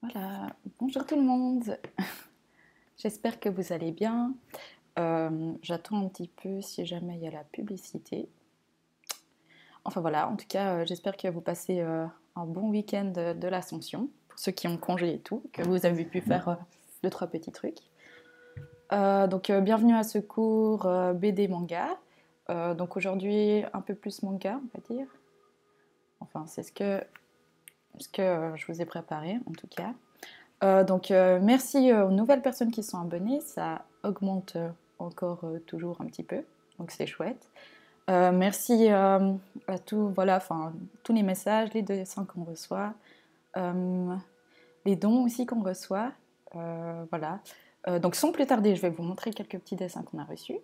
Voilà, bonjour tout le monde. J'espère que vous allez bien. J'attends un petit peu si jamais il y a la publicité. Enfin voilà, en tout cas, j'espère que vous passez un bon week-end de l'Ascension, pour ceux qui ont congé et tout, que vous avez pu faire deux, trois petits trucs. Bienvenue à ce cours BD manga. Donc aujourd'hui, un peu plus manga, on va dire. Enfin, c'est ce que je vous ai préparé, en tout cas. Merci aux nouvelles personnes qui sont abonnées, ça augmente encore toujours un petit peu, donc c'est chouette. Merci à tous les messages, les dessins qu'on reçoit, euh, les dons aussi qu'on reçoit. Voilà. Donc sans plus tarder, je vais vous montrer quelques petits dessins qu'on a reçus.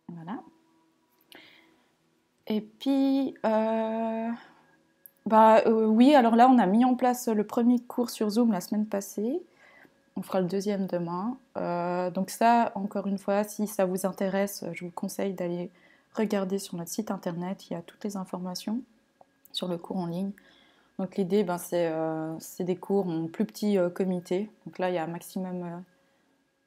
Voilà. Et puis, oui, alors là, on a mis en place le premier cours sur Zoom la semaine passée. On fera le deuxième demain. Donc ça, encore une fois, si ça vous intéresse, je vous conseille d'aller regarder sur notre site internet. Il y a toutes les informations sur le cours en ligne. Donc l'idée, c'est des cours en plus petit comité. Donc là, il y a un maximum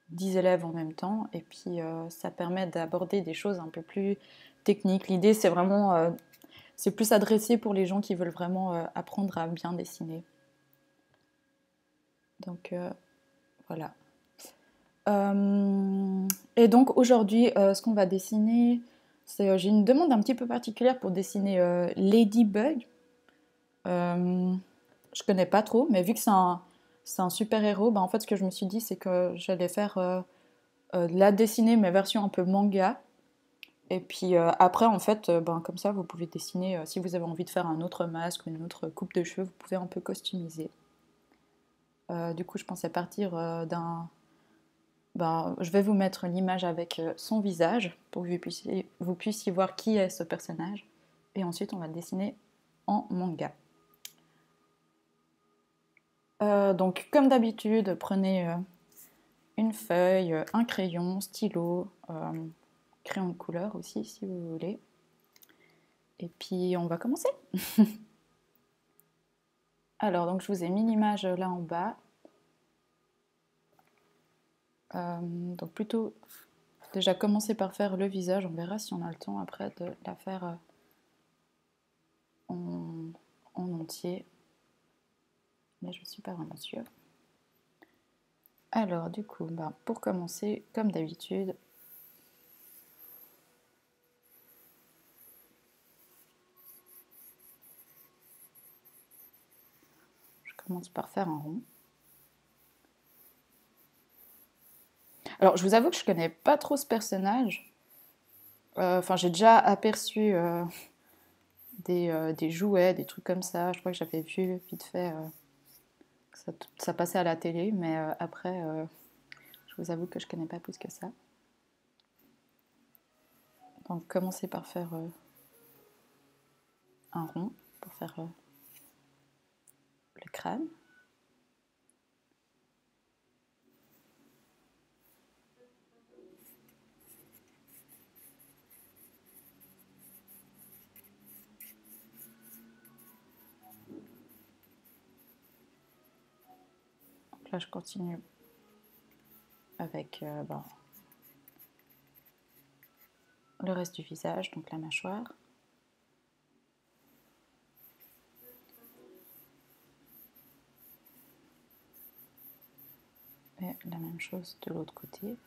10 élèves en même temps. Et puis, ça permet d'aborder des choses un peu plus techniques. L'idée, c'est plus adressé pour les gens qui veulent vraiment apprendre à bien dessiner. Donc, voilà. Et donc aujourd'hui, ce qu'on va dessiner, j'ai une demande un petit peu particulière pour dessiner Ladybug. Je connais pas trop, mais vu que c'est un super-héros, en fait ce que je me suis dit c'est que j'allais faire la dessiner mais version un peu manga. Et puis après en fait, comme ça vous pouvez dessiner, si vous avez envie de faire un autre masque ou une autre coupe de cheveux, vous pouvez un peu customiser. Du coup je pensais partir je vais vous mettre l'image avec son visage pour que vous puissiez voir qui est ce personnage. Et ensuite, on va le dessiner en manga. Donc, comme d'habitude, prenez une feuille, un crayon, stylo, crayon de couleur aussi, si vous voulez. Et puis, on va commencer. Alors, donc, je vous ai mis l'image là en bas. Donc, plutôt déjà commencer par faire le visage. On verra si on a le temps après de la faire en entier. Mais je ne suis pas vraiment sûre. Alors du coup, pour commencer, comme d'habitude, je commence par faire un rond. Alors je vous avoue que je connais pas trop ce personnage. J'ai déjà aperçu des jouets, des trucs comme ça. Je crois que j'avais vu vite fait que ça passait à la télé, mais après, je vous avoue que je connais pas plus que ça. Donc commencez par faire un rond pour faire le crâne. Donc là, je continue avec le reste du visage, donc la mâchoire. Et la même chose de l'autre côté.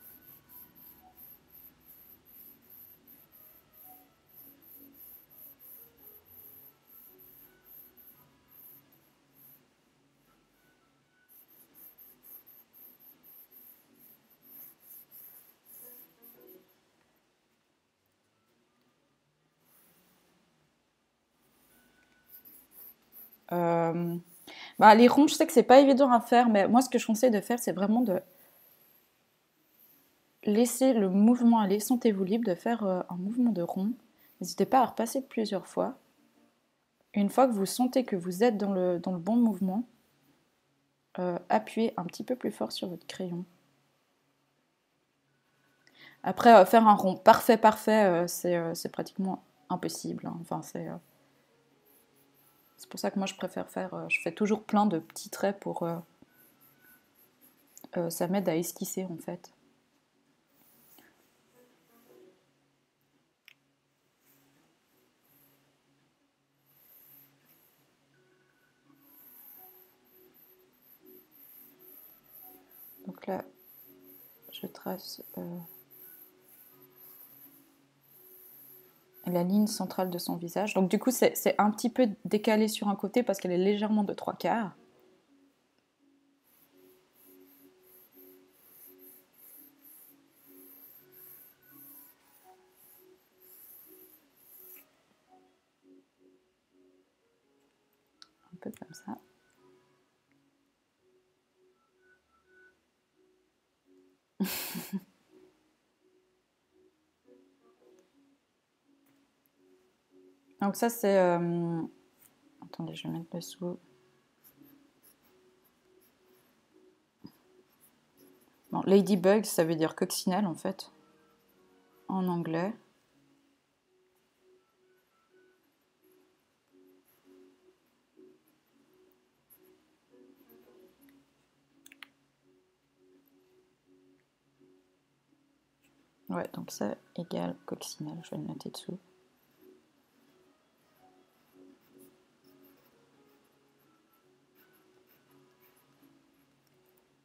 Les ronds, je sais que c'est pas évident à faire, mais moi ce que je conseille de faire, c'est vraiment de laisser le mouvement aller. Sentez-vous libre de faire un mouvement de rond. N'hésitez pas à repasser plusieurs fois. Une fois que vous sentez que vous êtes dans le bon mouvement, appuyez un petit peu plus fort sur votre crayon. Après, faire un rond parfait, c'est pratiquement impossible. Hein. Enfin, C'est pour ça que moi je préfère faire, je fais toujours plein de petits traits pour, ça m'aide à esquisser en fait. Donc là, je trace la ligne centrale de son visage. Donc du coup, c'est un petit peu décalé sur un côté parce qu'elle est légèrement de 3/4. Un peu comme ça. Donc ça c'est... Attendez, je vais mettre le sous. Bon, ladybug, ça veut dire coccinelle en fait, en anglais. Ouais, donc ça égale coccinelle, je vais le noter dessous.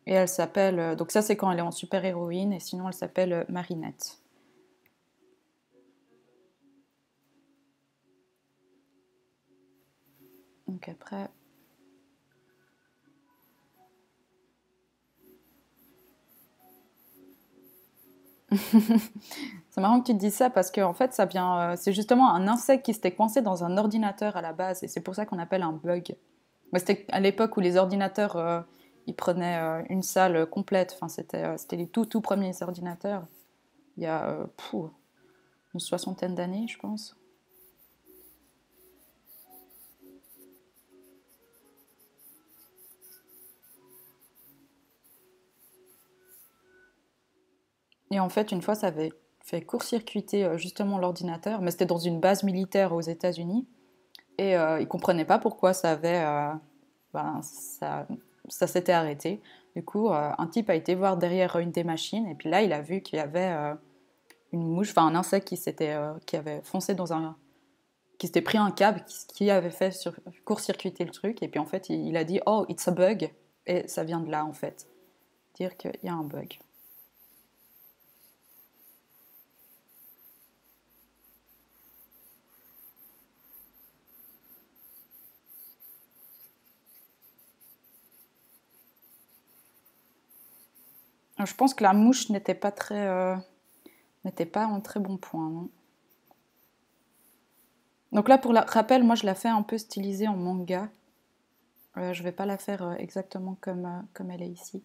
Et elle s'appelle... donc ça c'est quand elle est en super-héroïne, et sinon elle s'appelle Marinette. Donc après... C'est marrant que tu te dises ça parce que en fait ça vient, c'est justement un insecte qui s'était coincé dans un ordinateur à la base et c'est pour ça qu'on appelle un bug. Mais c'était à l'époque où les ordinateurs ils prenaient une salle complète. Enfin c'était les tout premiers ordinateurs il y a une soixantaine d'années je pense. Et en fait une fois ça avait fait court-circuiter justement l'ordinateur, mais c'était dans une base militaire aux États-Unis et ils comprenaient pas pourquoi ça avait ben, ça s'était arrêté. Du coup, un type a été voir derrière une des machines et puis là, il a vu qu'il y avait une mouche, enfin un insecte qui avait foncé dans un, qui s'était pris un câble, qui avait fait court-circuiter le truc. Et puis en fait, il a dit oh it's a bug et ça vient de là en fait, dire qu'il y a un bug. Je pense que la mouche n'était pas en très bon point, non. Donc là, pour le rappel, moi je la fais un peu stylisée en manga. Je vais pas la faire exactement comme elle est ici.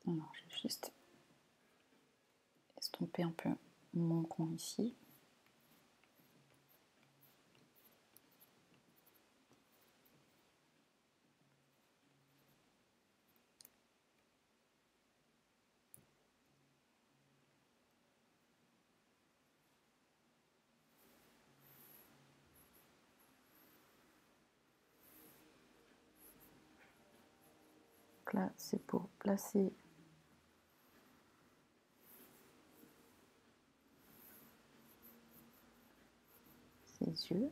Alors, je vais juste estomper un peu mon coin ici. Donc là, c'est pour placer ses yeux.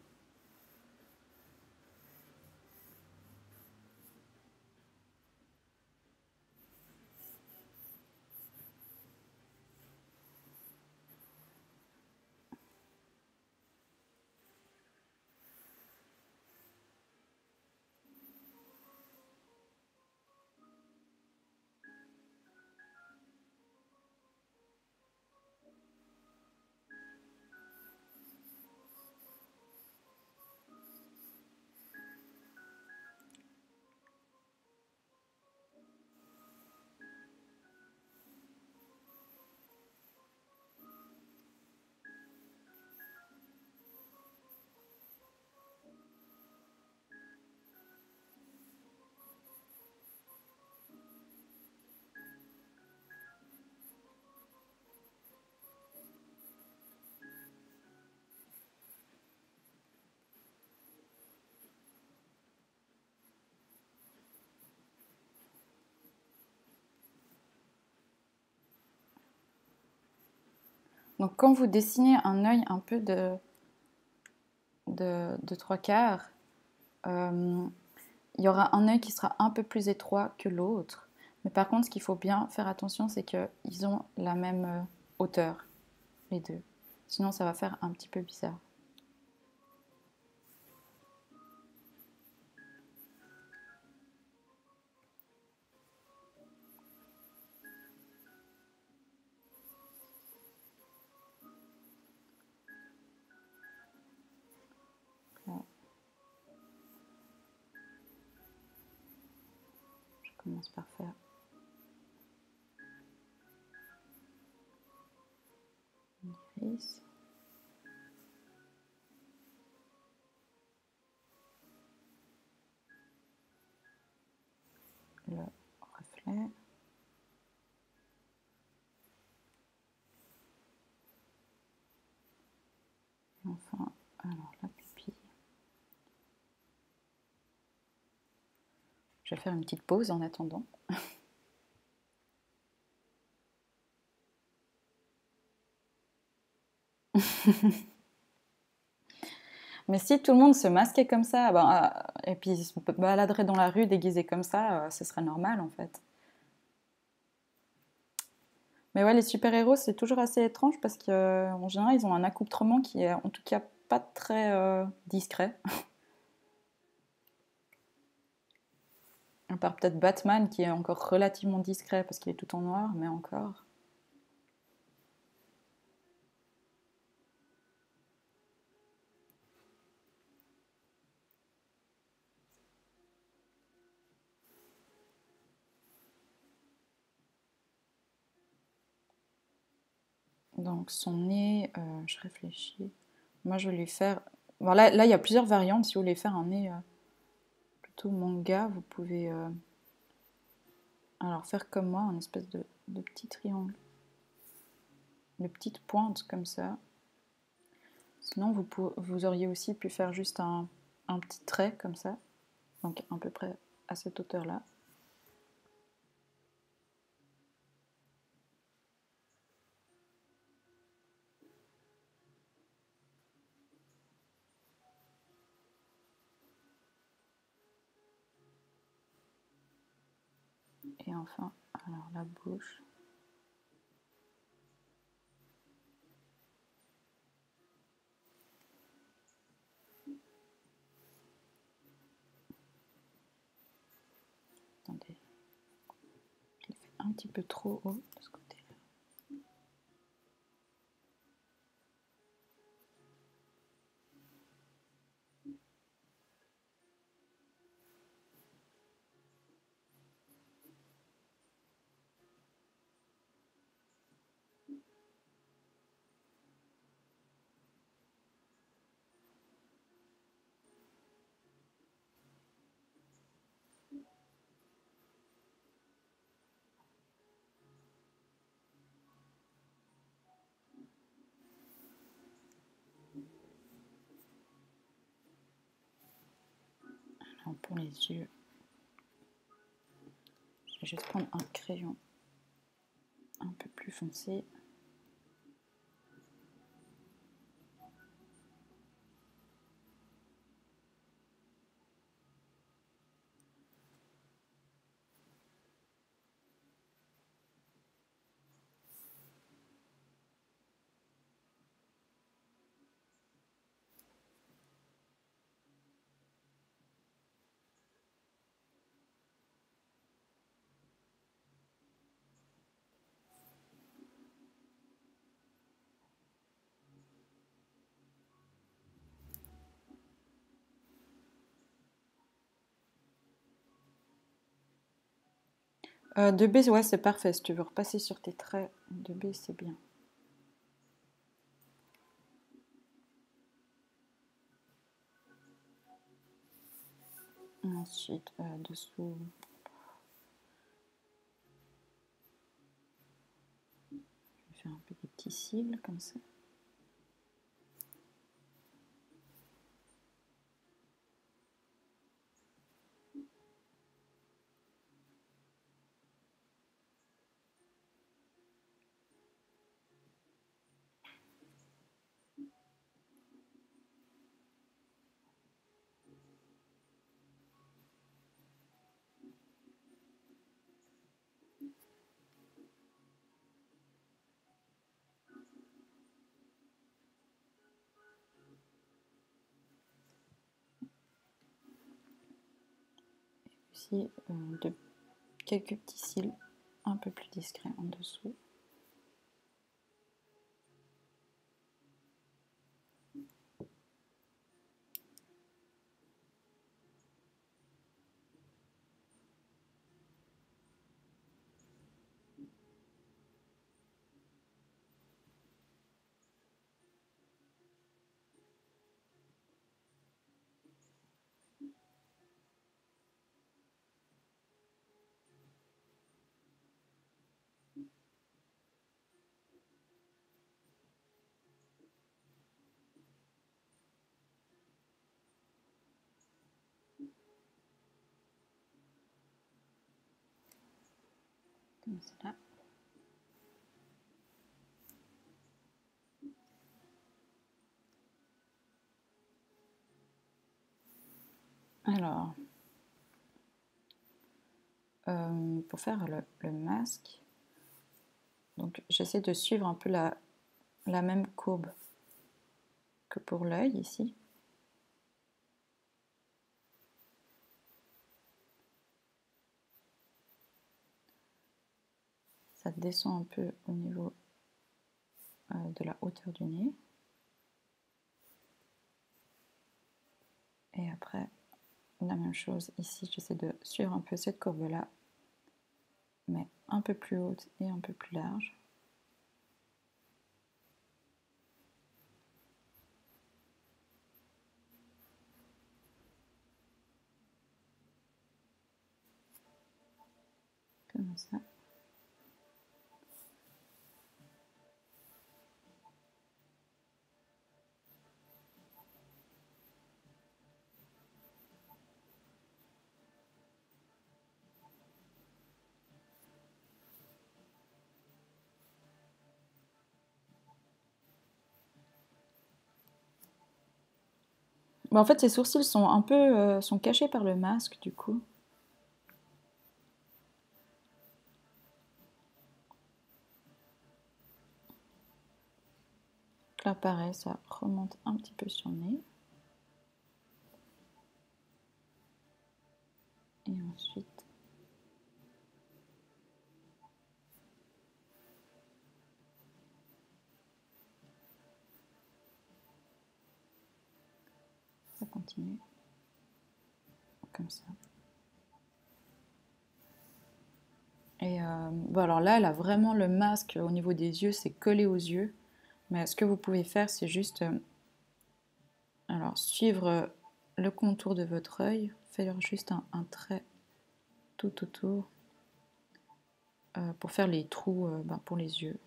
Donc quand vous dessinez un œil un peu de trois quarts, il y aura un œil qui sera un peu plus étroit que l'autre. Mais par contre, ce qu'il faut bien faire attention, c'est qu'ils ont la même hauteur, les deux. Sinon, ça va faire un petit peu bizarre. Je commence par faire une iris. Le reflet. Et enfin, alors la pupille. Je vais faire une petite pause en attendant. Mais si tout le monde se masquait comme ça, et puis se baladerait dans la rue déguisé comme ça, ce serait normal en fait. Mais ouais, les super-héros, c'est toujours assez étrange parce qu'en général, ils ont un accoutrement qui est en tout cas pas très discret. À part peut-être Batman qui est encore relativement discret parce qu'il est tout en noir, mais encore. Donc son nez, je réfléchis. Moi, je vais lui faire. Bon, là, il y a plusieurs variantes. Si vous voulez faire un nez plutôt manga, vous pouvez alors faire comme moi, un espèce de petit triangle, de petites pointes comme ça. Sinon, vous auriez aussi pu faire juste un petit trait comme ça, donc à peu près à cette hauteur-là. Et enfin, alors la bouche. Attendez, je l'ai fait un petit peu trop haut de ce côté-là. Alors pour les yeux, je vais juste prendre un crayon un peu plus foncé. De B, ouais, c'est parfait. Si tu veux repasser sur tes traits, de B, c'est bien. Ensuite, dessous, je vais faire un peu des petits cils comme ça. ici de quelques petits cils un peu plus discrets en dessous. Comme cela. Alors, pour faire le masque, donc j'essaie de suivre un peu la même courbe que pour l'œil ici. Ça descend un peu au niveau de la hauteur du nez. Et après, la même chose ici, j'essaie de suivre un peu cette courbe-là, mais un peu plus haute et un peu plus large. Comme ça. Bon, en fait, ses sourcils sont un peu sont cachés par le masque, du coup. Là, pareil, ça remonte un petit peu sur le nez. Et ensuite, ça continue. Comme ça. Et bon, alors là, elle a vraiment le masque au niveau des yeux, c'est collé aux yeux. Mais ce que vous pouvez faire, c'est juste alors, suivre le contour de votre œil, faire juste un trait tout autour pour faire les trous pour les yeux.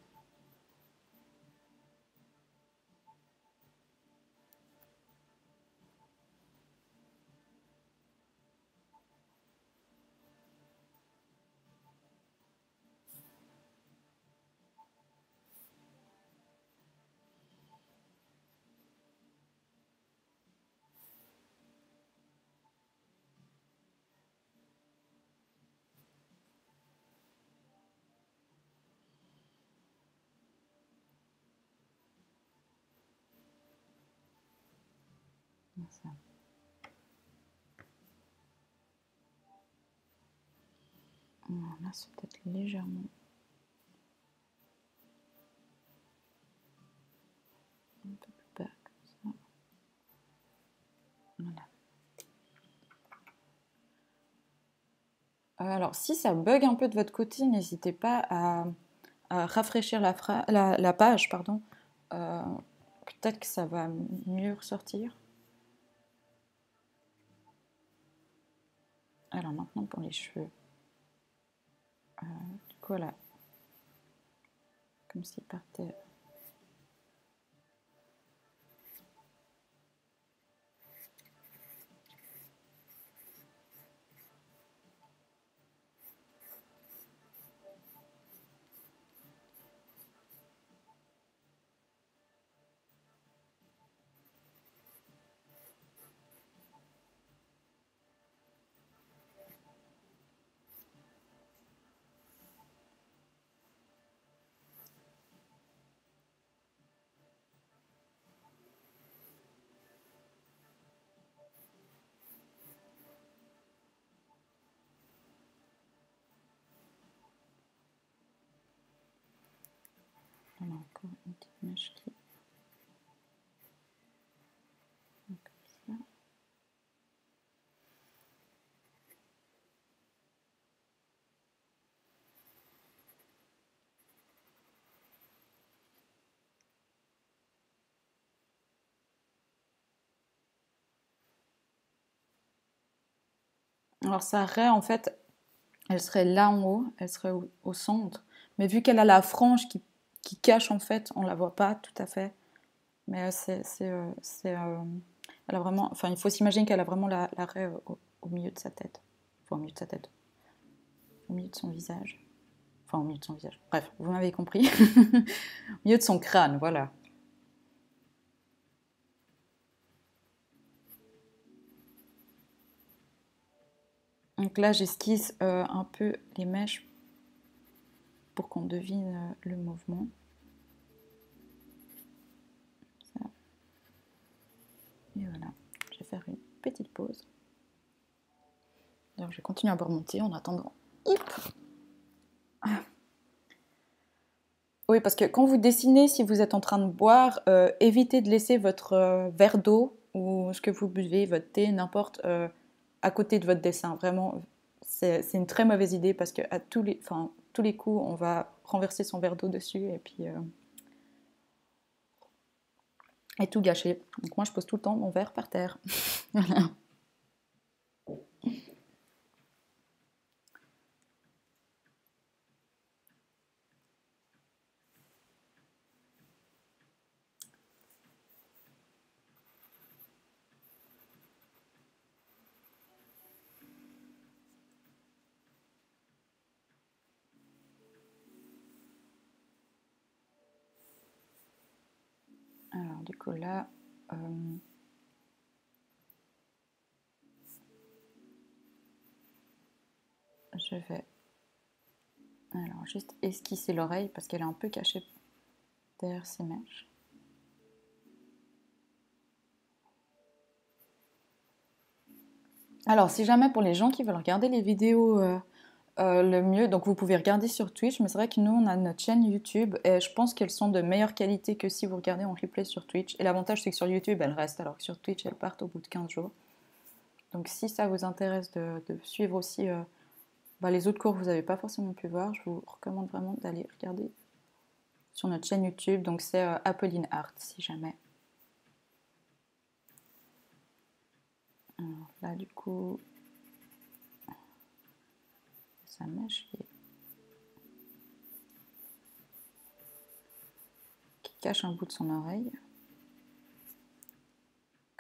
Comme ça. Là, c'est peut-être légèrement un peu plus bas, comme ça. Voilà. Alors, si ça bug un peu de votre côté, n'hésitez pas à rafraîchir la page, pardon. Peut-être que ça va mieux ressortir. Alors maintenant pour les cheveux. Du coup, voilà. Comme s'ils partaient. Voilà, encore une petite mèche qui... Comme ça. Alors sa raie, en fait, elle serait là en haut, elle serait au centre. Mais vu qu'elle a la frange qui cache, en fait, on la voit pas tout à fait. Mais elle a vraiment... Enfin, il faut s'imaginer qu'elle a vraiment la raie au milieu de sa tête. Enfin, au milieu de sa tête. Au milieu de son visage. Enfin, au milieu de son visage. Bref, vous m'avez compris. Au milieu de son crâne, voilà. Donc là, j'esquisse un peu les mèches pour qu'on devine le mouvement. Ça. Et voilà, je vais faire une petite pause. Donc je vais continuer à boire mon thé en attendant. Hip. Oui, parce que quand vous dessinez, si vous êtes en train de boire, évitez de laisser votre verre d'eau ou ce que vous buvez, votre thé, n'importe, à côté de votre dessin. Vraiment, c'est une très mauvaise idée parce que à tous les coups, on va renverser son verre d'eau dessus et tout gâcher. Donc moi, je pose tout le temps mon verre par terre. Voilà. Alors du coup là, je vais alors juste esquisser l'oreille parce qu'elle est un peu cachée derrière ces mèches. Alors si jamais pour les gens qui veulent regarder les vidéos le mieux, donc vous pouvez regarder sur Twitch, mais c'est vrai que nous on a notre chaîne YouTube et je pense qu'elles sont de meilleure qualité que si vous regardez en replay sur Twitch. Et l'avantage c'est que sur YouTube elles restent alors que sur Twitch elles partent au bout de 15 jours. Donc si ça vous intéresse de suivre aussi les autres cours que vous n'avez pas forcément pu voir, je vous recommande vraiment d'aller regarder sur notre chaîne YouTube. Donc c'est Apolline Art si jamais. Alors là du coup, sa mèche qui cache un bout de son oreille.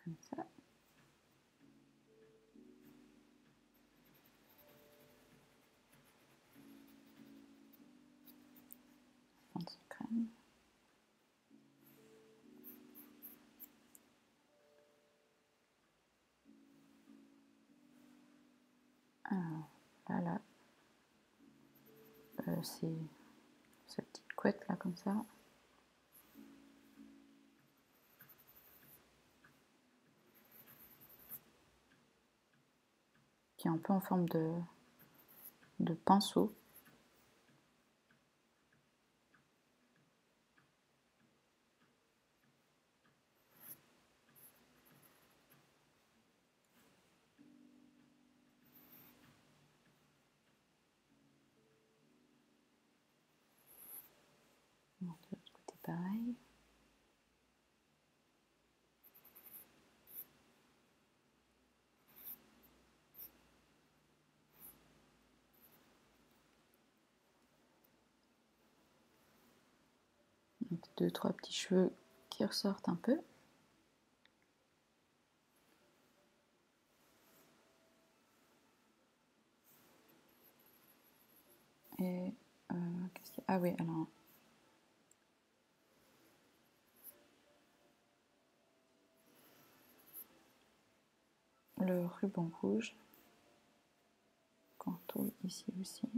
Comme ça. Fond de son crâne. Alors là, c'est cette petite couette là comme ça. Qui est un peu en forme de pinceau. De l'autre côté pareil. Donc, 2-3 petits cheveux qui ressortent un peu. Et qu'est-ce qu'il y a ? Ah oui, alors le ruban rouge qu'on retrouve ici aussi.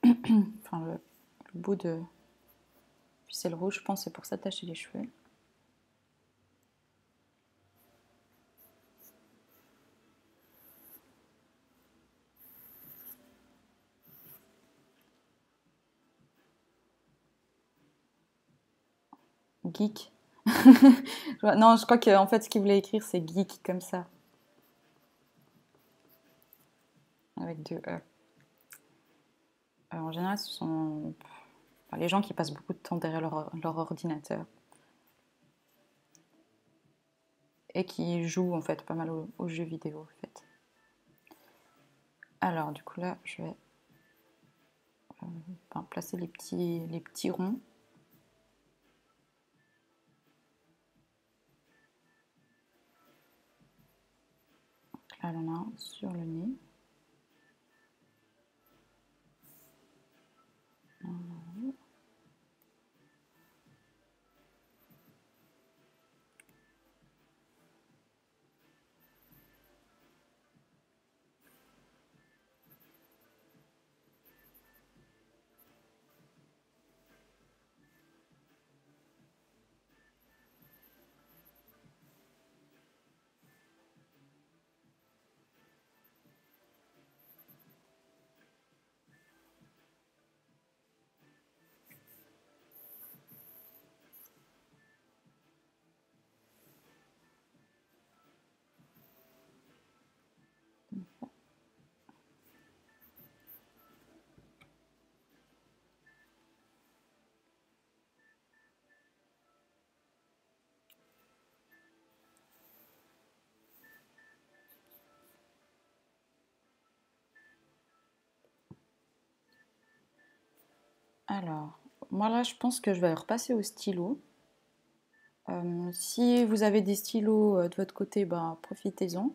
Enfin le bout de ficelle rouge, je pense que c'est pour s'attacher les cheveux. Geek. Non, je crois qu'en fait, ce qu'il voulait écrire, c'est geek, comme ça. Avec deux E. En général, ce sont les gens qui passent beaucoup de temps derrière leur ordinateur. Et qui jouent, en fait, pas mal aux jeux vidéo, en fait. Alors, du coup, là, je vais placer les petits ronds. Là, on en a un sur le nez. Alors, moi là, je pense que je vais repasser au stylo. Si vous avez des stylos de votre côté, profitez-en.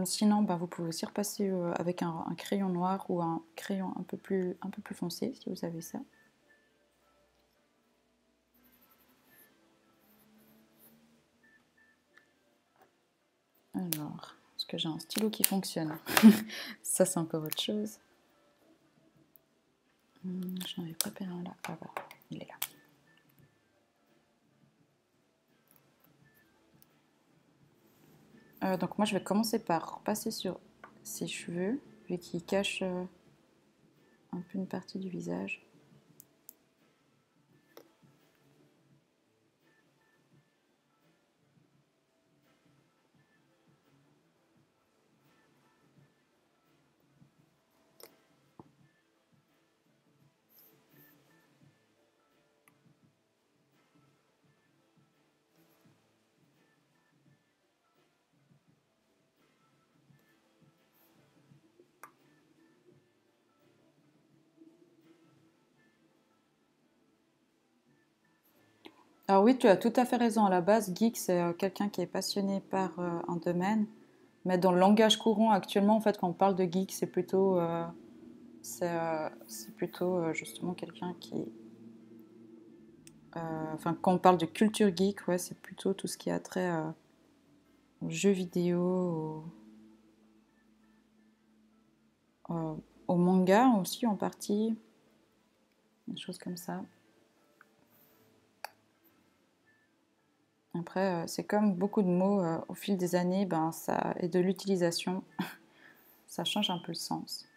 Sinon, vous pouvez aussi repasser avec un crayon noir ou un crayon un peu plus foncé, si vous avez ça. Alors, est-ce que j'ai un stylo qui fonctionne? Ça, c'est encore autre chose. J'en avais préparé un là. Ah bah, il est là. Donc moi, je vais commencer par passer sur ses cheveux, vu qu'il cache un peu une partie du visage. Alors oui, tu as tout à fait raison. À la base, geek, c'est quelqu'un qui est passionné par un domaine. Mais dans le langage courant actuellement, en fait, quand on parle de geek, c'est plutôt justement quelqu'un qui... Enfin, quand on parle de culture geek, ouais, c'est plutôt tout ce qui a trait aux jeux vidéo, au manga aussi en partie, des choses comme ça. Après, c'est comme beaucoup de mots, au fil des années, et de l'utilisation, ça change un peu le sens.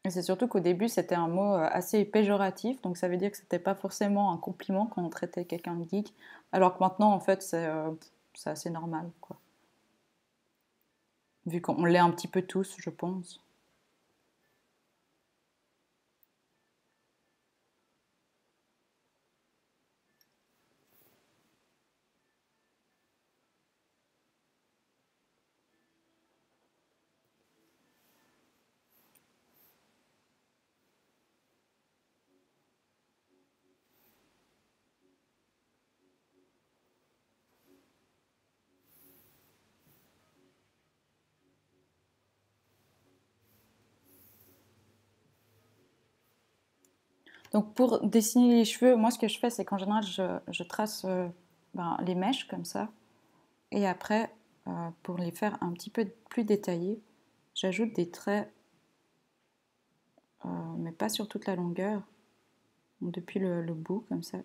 Et c'est surtout qu'au début, c'était un mot assez péjoratif, donc ça veut dire que c'était pas forcément un compliment quand on traitait quelqu'un de geek, alors que maintenant, en fait, c'est assez normal, quoi. Vu qu'on l'est un petit peu tous, je pense. Donc pour dessiner les cheveux, moi ce que je fais, c'est qu'en général, je trace les mèches comme ça. Et après, pour les faire un petit peu plus détaillés, j'ajoute des traits, mais pas sur toute la longueur, depuis le bout comme ça,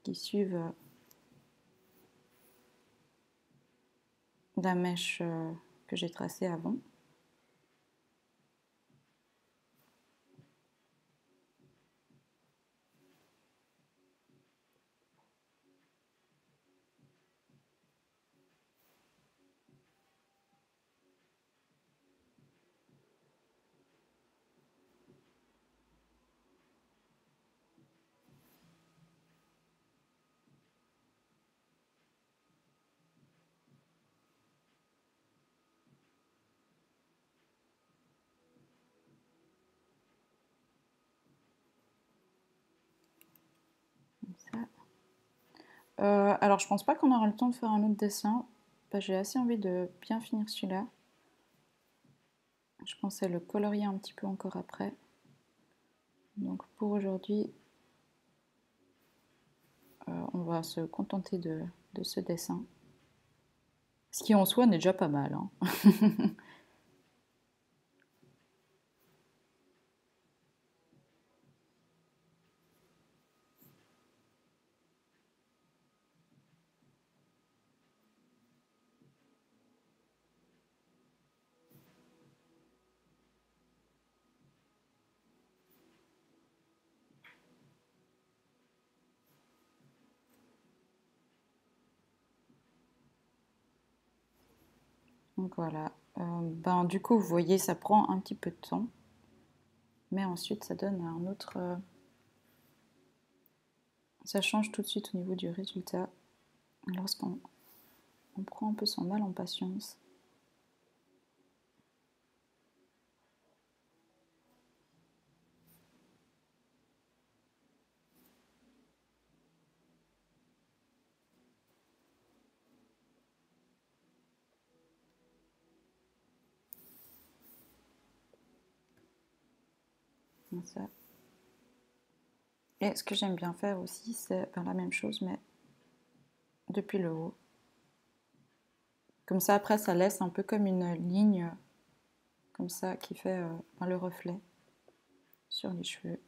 qui suivent la mèche que j'ai tracée avant. Alors, je pense pas qu'on aura le temps de faire un autre dessin. Bah, j'ai assez envie de bien finir celui-là. Je pensais le colorier un petit peu encore après. Donc pour aujourd'hui, on va se contenter de ce dessin. Ce qui en soi n'est déjà pas mal, hein. Donc voilà. Ben, du coup, vous voyez, ça prend un petit peu de temps. Mais ensuite, ça donne un autre... ça change tout de suite au niveau du résultat. Lorsqu'on prend un peu son mal en patience. Comme ça. Et ce que j'aime bien faire aussi, c'est la même chose, mais depuis le haut. Comme ça, après, ça laisse un peu comme une ligne, comme ça, qui fait le reflet sur les cheveux.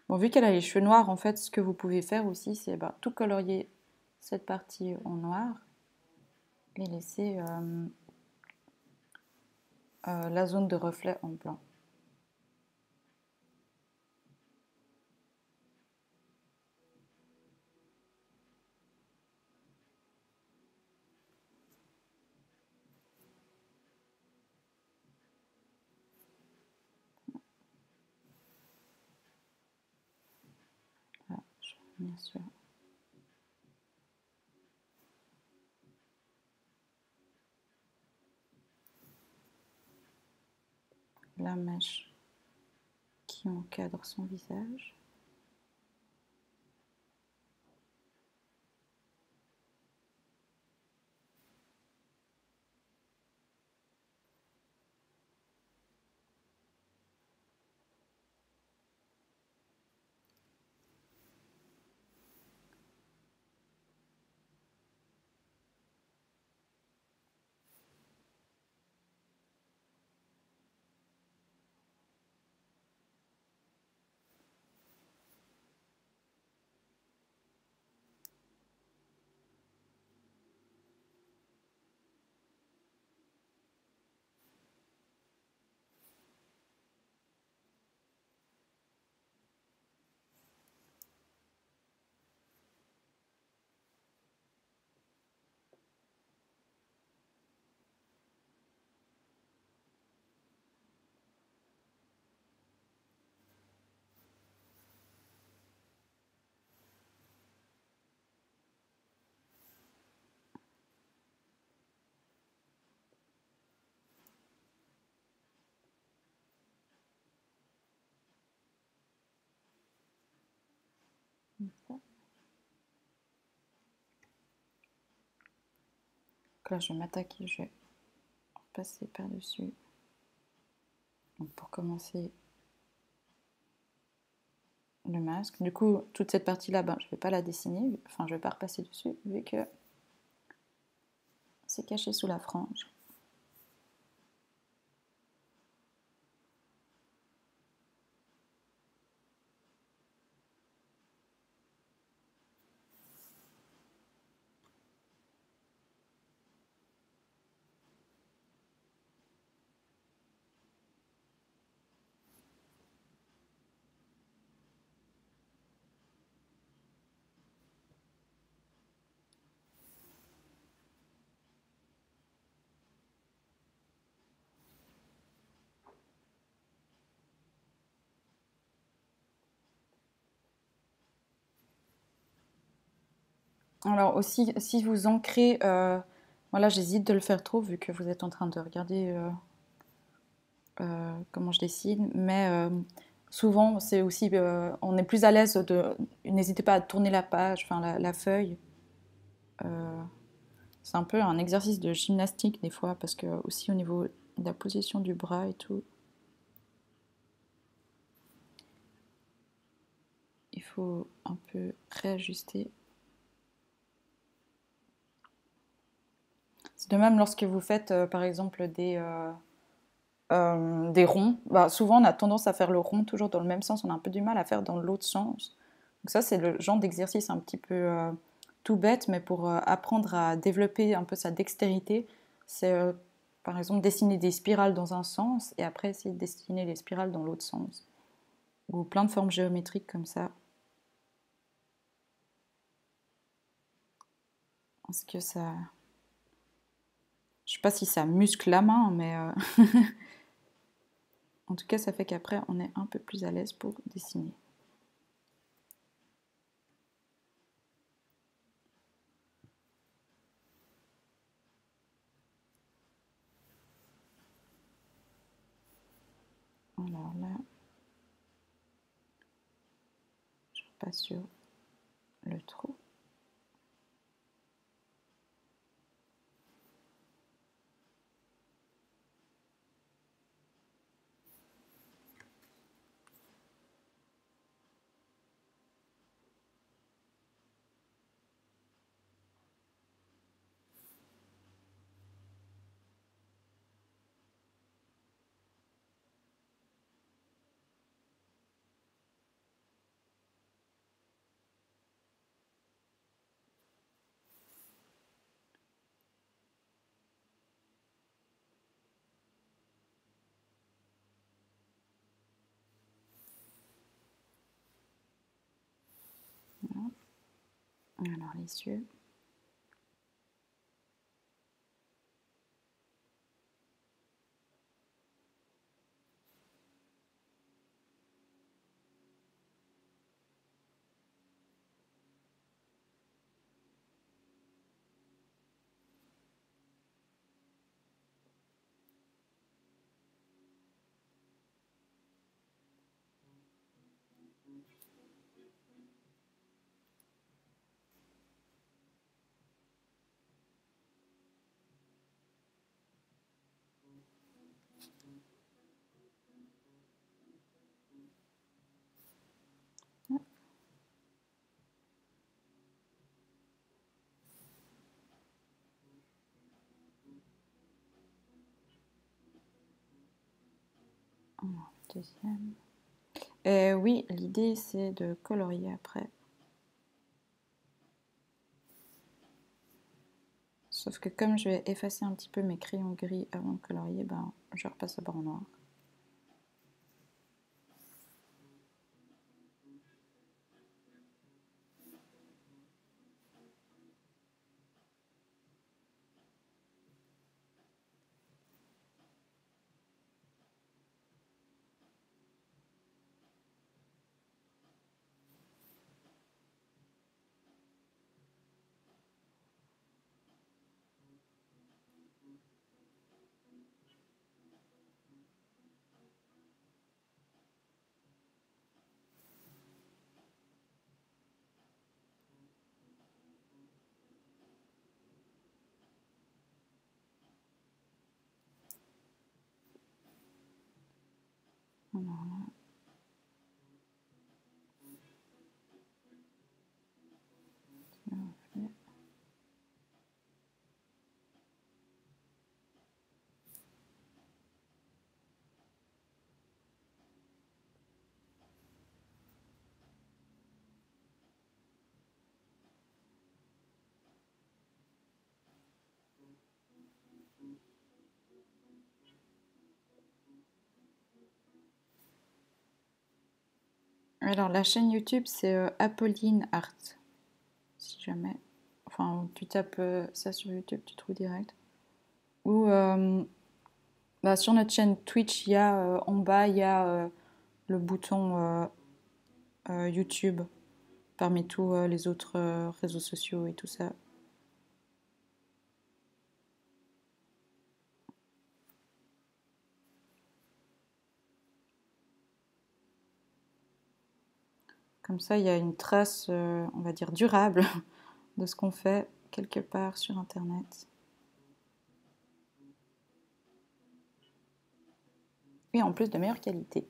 Bon, vu qu'elle a les cheveux noirs, en fait, ce que vous pouvez faire aussi, c'est tout colorier cette partie en noir et laisser la zone de reflet en blanc. Voilà, je vais revenir sur la mèche qui encadre son visage. Comme ça. Donc là, je vais m'attaquer, je vais passer par-dessus. Donc pour commencer le masque. Du coup, toute cette partie-là, je ne vais pas la dessiner, enfin, je ne vais pas repasser dessus, vu que c'est caché sous la frange. Alors aussi, si vous ancrez, voilà, j'hésite de le faire trop vu que vous êtes en train de regarder comment je dessine, mais Souvent, c'est aussi, on est plus à l'aise de. N'hésitez pas à tourner la page, enfin la feuille. Euh, c'est un peu un exercice de gymnastique des fois, parce que aussi au niveau de la position du bras et tout, il faut un peu réajuster. C'est de même lorsque vous faites, par exemple, des ronds. Bah, souvent, on a tendance à faire le rond toujours dans le même sens. On a un peu du mal à faire dans l'autre sens. Donc ça, c'est le genre d'exercice un petit peu tout bête, mais pour apprendre à développer un peu sa dextérité, c'est par exemple dessiner des spirales dans un sens et après essayer de dessiner les spirales dans l'autre sens. Ou plein de formes géométriques comme ça. Est-ce que ça... Je sais pas si ça muscle la main, mais en tout cas, ça fait qu'après, on est un peu plus à l'aise pour dessiner. Alors là, je repasse sur le trou. Voilà. Alors les yeux. Alors, deuxième. Oui, l'idée c'est de colorier après. Sauf que comme je vais effacer un petit peu mes crayons gris avant de colorier, ben, je repasse d'abord en noir. Alors là. Alors la chaîne YouTube c'est Apolline Art. Si jamais. Enfin, tu tapes ça sur YouTube, tu trouves direct. Ou bah, sur notre chaîne Twitch, il y a en bas, il y a le bouton YouTube parmi tous les autres réseaux sociaux et tout ça. Comme ça, il y a une trace, on va dire, durable de ce qu'on fait quelque part sur Internet. Et en plus de meilleure qualité.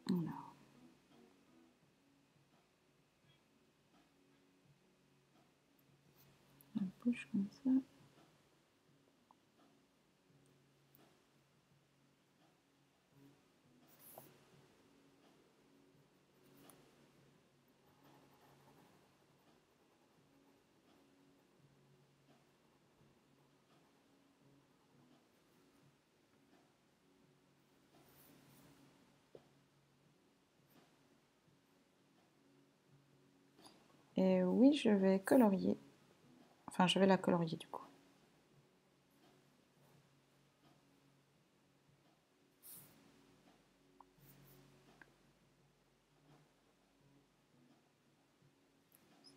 Voilà. La bouche comme ça. Et oui, je vais colorier. Enfin, je vais la colorier du coup.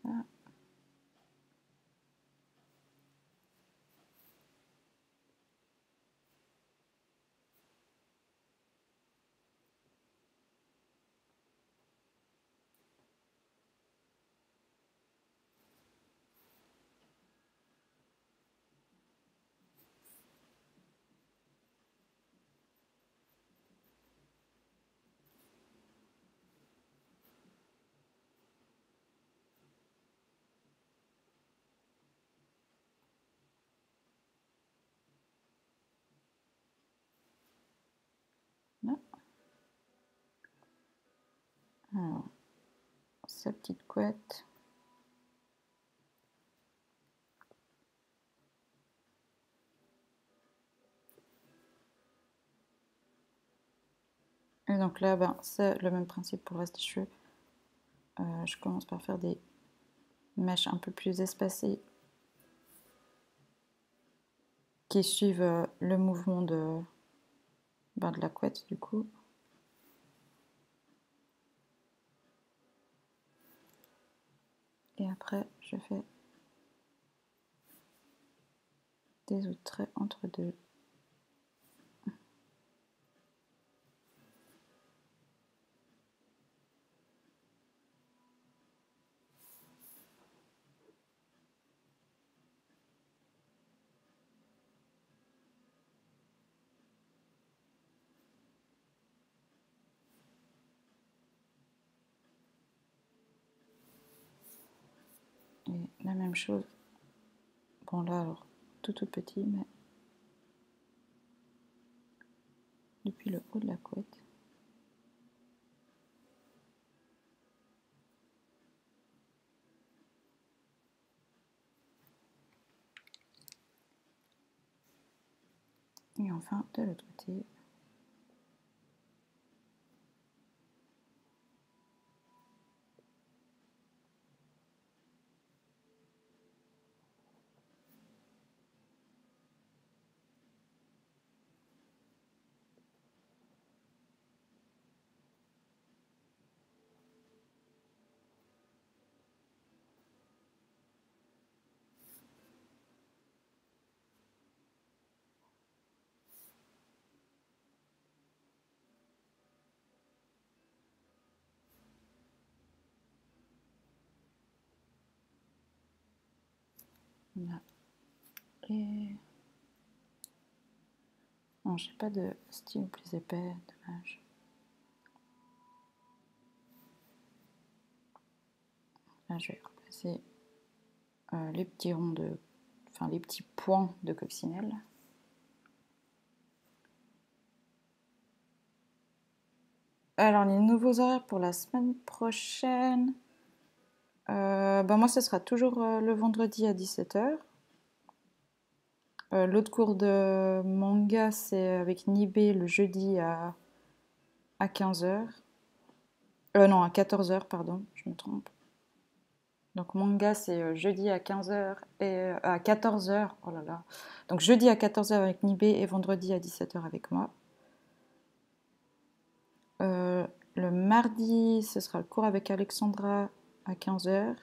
Ça. Là. Alors, sa petite couette. Et donc là, ben, c'est le même principe pour le reste des cheveux. Je commence par faire des mèches un peu plus espacées qui suivent le mouvement de la couette du coup. Et après, je fais des autres traits entre deux. Et la même chose. Bon là, alors, tout petit, mais depuis le haut de la couette. Et enfin, de l'autre côté. Là. Et... non, j'ai pas de style plus épais, dommage. Là, je vais replacer les petits ronds de... enfin, les petits points de coccinelle. Alors, les nouveaux horaires pour la semaine prochaine... moi, ce sera toujours le vendredi à 17h. L'autre cours de manga, c'est avec Nibé le jeudi à 15h. Non, à 14h, pardon, je me trompe. Donc manga, c'est jeudi à 15h et à 14h. Oh là là. Donc jeudi à 14h avec Nibé et vendredi à 17h avec moi. Le mardi, ce sera le cours avec Alexandra à 15 h.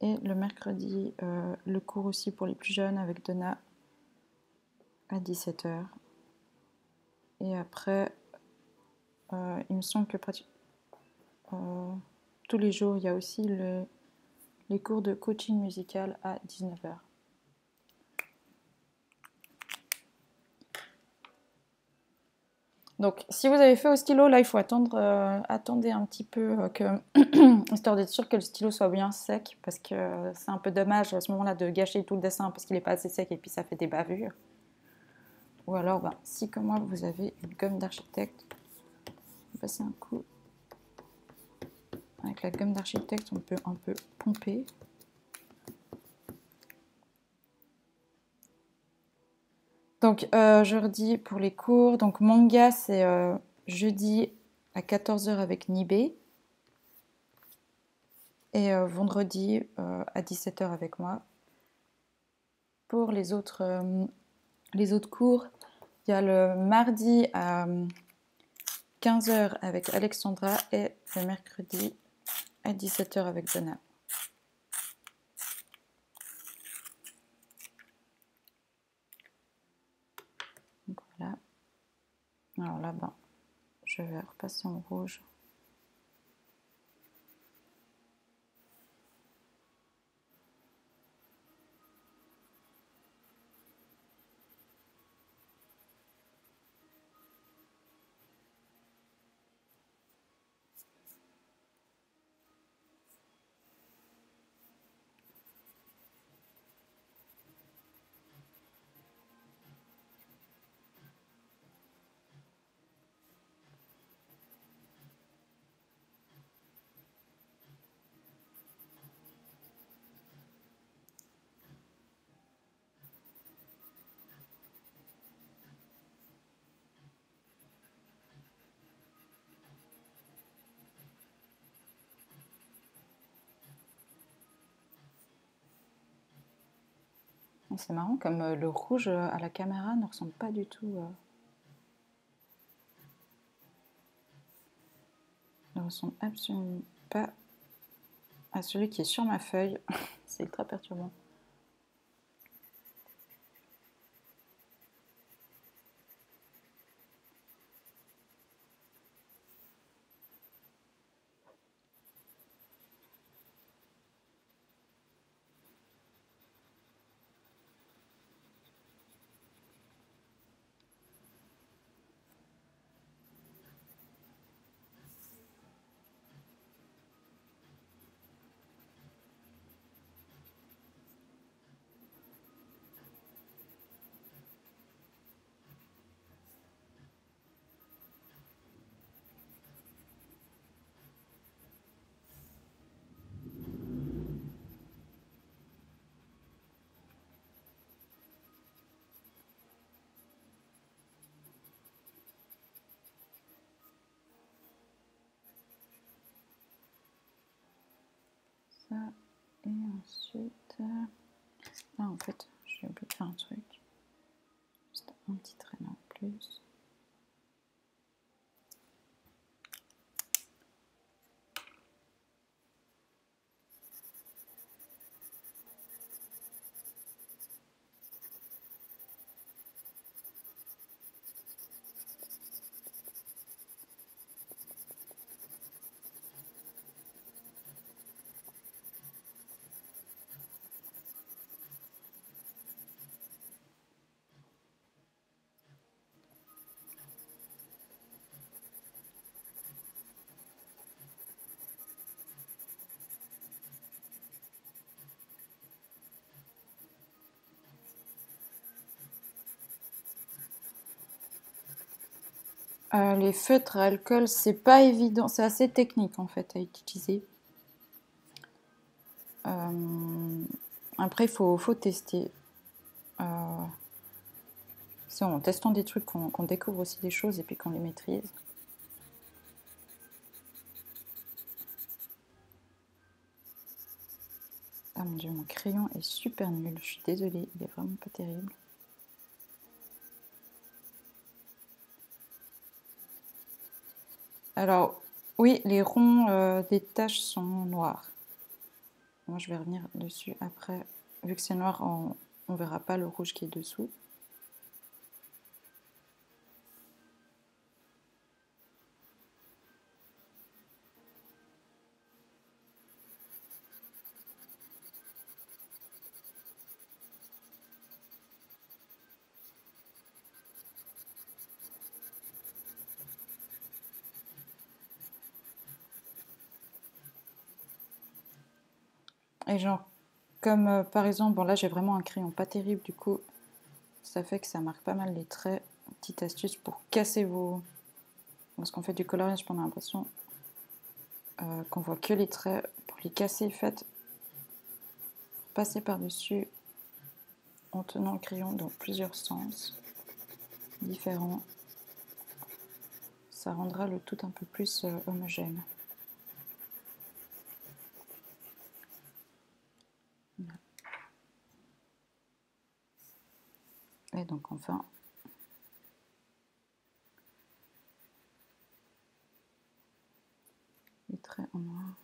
Et le mercredi, le cours aussi pour les plus jeunes avec Donna à 17 h. Et après, il me semble que tous les jours, il y a aussi les cours de coaching musical à 19 h. Donc, si vous avez fait au stylo, là, il faut attendre, attendez un petit peu, histoire d'être sûr que le stylo soit bien sec, parce que c'est un peu dommage à ce moment-là de gâcher tout le dessin parce qu'il n'est pas assez sec et puis ça fait des bavures. Ou alors, ben, si comme moi, vous avez une gomme d'architecte, passez un coup. Avec la gomme d'architecte, on peut un peu pomper. Donc, je redis pour les cours. Donc, manga, c'est jeudi à 14 h avec Nibé. Et vendredi à 17 h avec moi. Pour les autres cours, il y a le mardi à 15 h avec Alexandra et le mercredi à 17 h avec Donna. Donc voilà. Alors là, ben, je vais repasser en rouge. C'est marrant comme le rouge à la caméra ne ressemble pas du tout. Ne ressemble absolument pas à celui qui est sur ma feuille. C'est ultra perturbant. Ça, et ensuite... Là, en fait, j'ai oublié de faire un truc. Juste un petit traîneau en plus. Les feutres à alcool, c'est pas évident, c'est assez technique en fait à utiliser. Après, il faut tester. C'est en testant des trucs qu'on découvre aussi des choses et puis qu'on les maîtrise. Ah mon dieu, mon crayon est super nul, je suis désolée, il est vraiment pas terrible. Alors, Oui, les ronds des taches sont noirs. Moi, je vais revenir dessus après. Vu que c'est noir, on verra pas le rouge qui est dessous. Et genre, comme par exemple, bon là j'ai vraiment un crayon pas terrible, du coup ça fait que ça marque pas mal les traits. Petite astuce pour casser vos... Lorsqu'on fait du coloriage, on a l'impression qu'on voit que les traits. Pour les casser, faites passer par-dessus en tenant le crayon dans plusieurs sens différents. Ça rendra le tout un peu plus homogène. Et donc enfin, les traits en noir.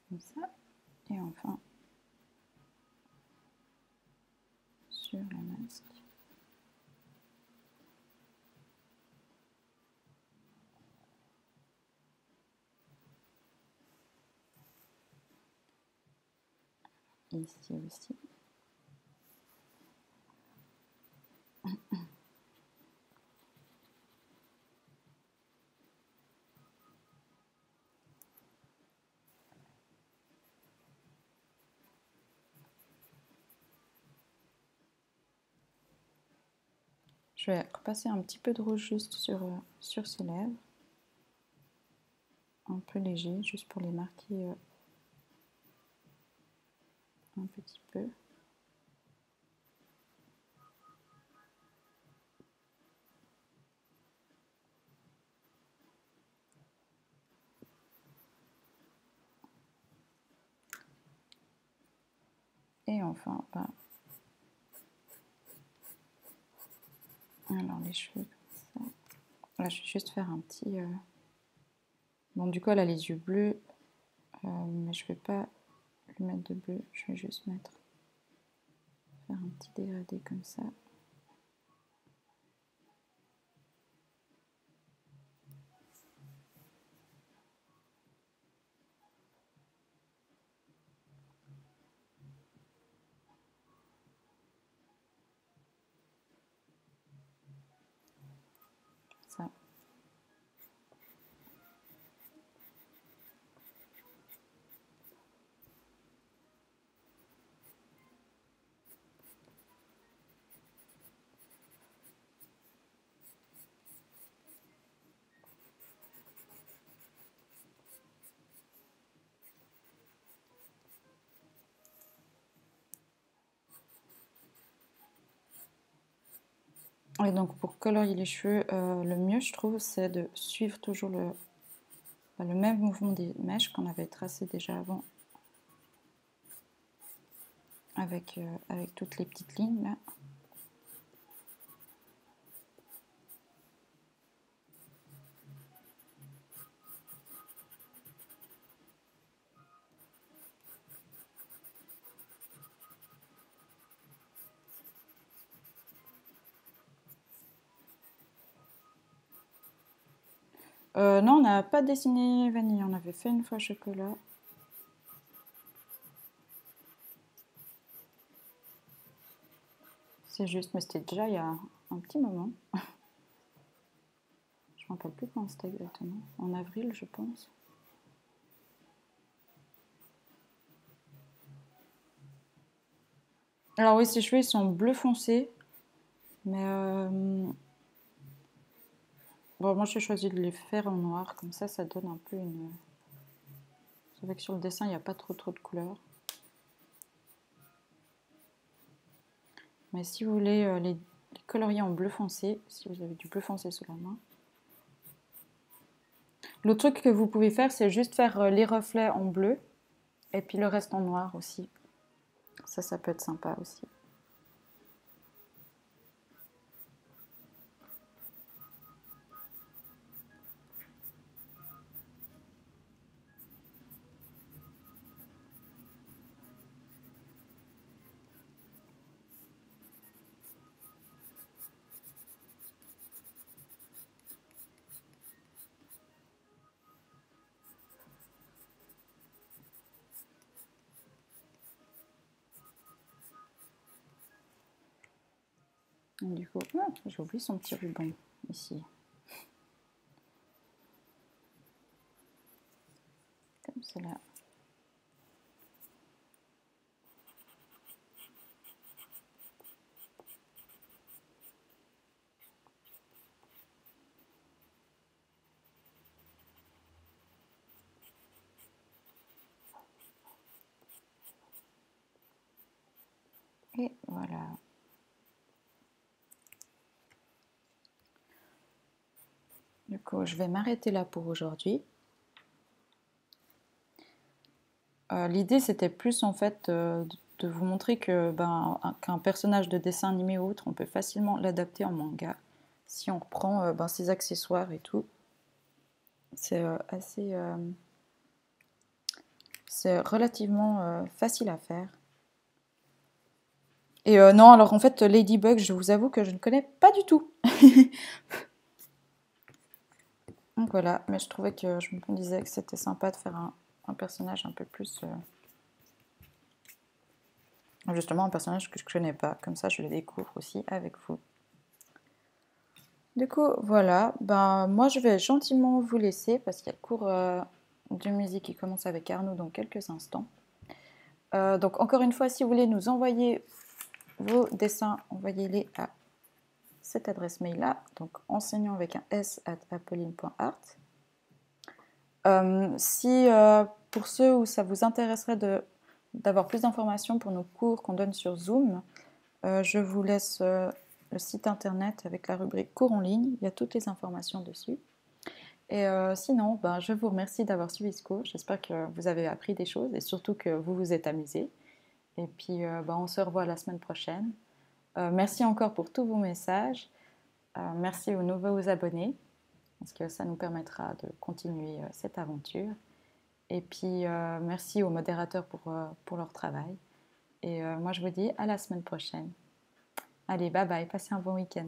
Comme ça. Et enfin, sur le masque. Ici aussi. Je vais repasser un petit peu de rouge juste sur ses lèvres. Un peu léger, juste pour les marquer un petit peu. Et enfin, bah, alors les cheveux comme ça. Là, je vais juste faire un petit... Bon, du coup, elle a les yeux bleus, mais je vais pas lui mettre de bleu. Je vais juste faire un petit dégradé comme ça. Ça. Et donc pour colorier les cheveux, le mieux je trouve c'est de suivre toujours le même mouvement des mèches qu'on avait tracé déjà avant avec toutes les petites lignes là. Non, on n'a pas dessiné vanille, on avait fait une fois chocolat. C'est juste, mais c'était déjà il y a un petit moment. Je ne me rappelle plus quand c'était exactement. En avril, je pense. Alors oui, ces cheveux, ils sont bleu foncé. Mais bon, moi, j'ai choisi de les faire en noir. Comme ça donne un peu une... C'est vrai que sur le dessin, il n'y a pas trop de couleurs. Mais si vous voulez les colorier en bleu foncé, si vous avez du bleu foncé sous la main. L'autre truc que vous pouvez faire, c'est juste faire les reflets en bleu et puis le reste en noir aussi. Ça peut être sympa aussi. Et du coup, j'ai oublié son petit ruban ici. Comme cela. Et voilà. Du coup, je vais m'arrêter là pour aujourd'hui. L'idée, c'était plus en fait de vous montrer que qu'un personnage de dessin animé ou autre, on peut facilement l'adapter en manga si on reprend ses accessoires et tout. C'est c'est relativement facile à faire. Et non, alors en fait, Ladybug, je vous avoue que je ne connais pas du tout. Donc voilà, mais je trouvais que je me disais que c'était sympa de faire un personnage un peu plus... justement, un personnage que je ne connais pas. Comme ça, je le découvre aussi avec vous. Du coup, voilà. Moi, je vais gentiment vous laisser parce qu'il y a le cours de musique qui commence avec Arnaud dans quelques instants. Donc, encore une fois, si vous voulez nous envoyer vos dessins, envoyez-les à cette adresse mail-là. Donc, enseignant avec un s@apolline.art. Si pour ceux où ça vous intéresserait d'avoir plus d'informations pour nos cours qu'on donne sur Zoom, je vous laisse le site internet avec la rubrique cours en ligne. Il y a toutes les informations dessus. Et sinon, je vous remercie d'avoir suivi ce cours. J'espère que vous avez appris des choses et surtout que vous vous êtes amusés. Et puis, on se revoit la semaine prochaine. Merci encore pour tous vos messages. Merci aux nouveaux abonnés parce que ça nous permettra de continuer cette aventure. Et puis, merci aux modérateurs pour leur travail. Et moi, je vous dis à la semaine prochaine. Allez, bye bye, passez un bon week-end.